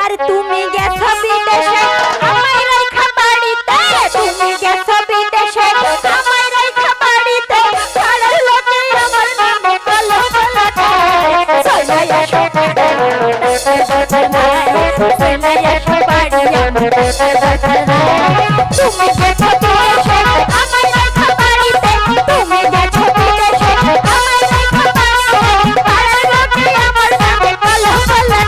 আর তুমি গেছো বিদেশে আমায় রাইখা বাড়িতে, তুমি গেছো বিদেশে আমায় রাইখা বাড়িতে, পাড়ার লোকে আমার নামে বলো বলো চলে এসো চলে এসো বাড়ি আমার তুমি গেছো বিদেশে আমায় রাইখা বাড়িতে, তুমি গেছো বিদেশে আমায় রাইখা বাড়িতে, পাড়ার লোকে আমার নামে বলো বলো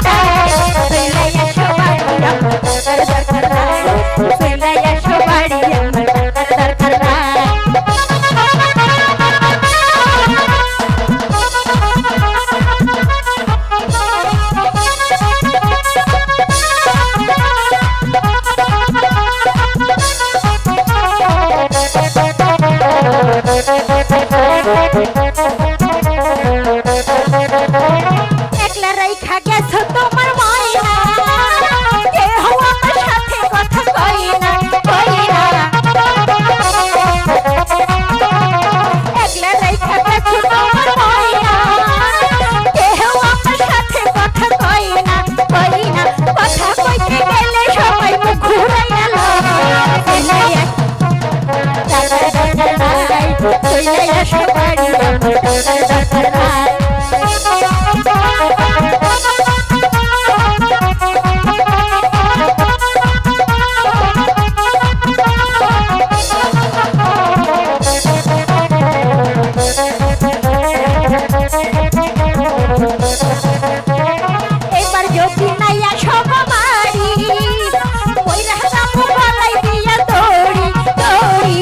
একলা রাইখা গেছো তোমার ময়না, কেহ আমার সাথে কথা কই না কই না। একলা রাইখা গেছো তোমার ময়না, কেহ আমার সাথে কথা কই না কই না। কথা কইতে গেলে সবাই মুখ ঘুরাইয়া লয়, চলে এসো বাড়ি আমার এবার যদি নাইয়া সব বাড়ি ওই রাস্তা বলাই দিয়া দৌড়ি দৌড়ি।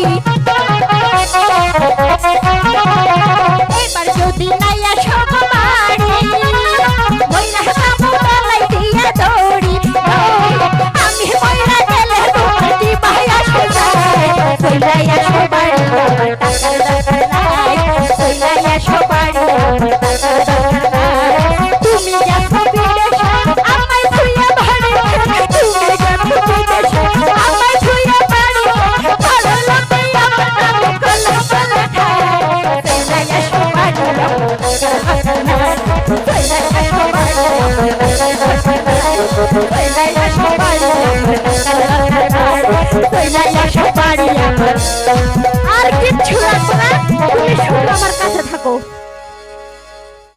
এবার যদি নাইয়া সব বাড়ি ওই রাস্তা বলাই দিয়া দৌড়ি দৌড়ি। আমি মইরা গেলে তোমার কি ভাই আসে যায়, চলে আসো বাড়ি আমার টাকার দরকার নাই, চলে আসো বাড়ি আমার টাকার দরকার নাই। তুমি গেছো বিদেশে আমায় ছুঁয়ে বাড়ি, তুমি গেছো বিদেশে আমায় ছুঁয়ে বাড়ি, ভালো লোকে আমার নামে কলা কলা খায়, চলে আসো বাড়ি আমার টাকার দরকার নাই, চলে আসো বাড়ি আমার টাকার দরকার নাই, চলে আসো বাড়ি আমার টাকার দরকার নাই, চলে আসো বাড়ি আমার। আর কিচ্ছু লাগবে না, তুমি শুধু আমার কাছে থাকো।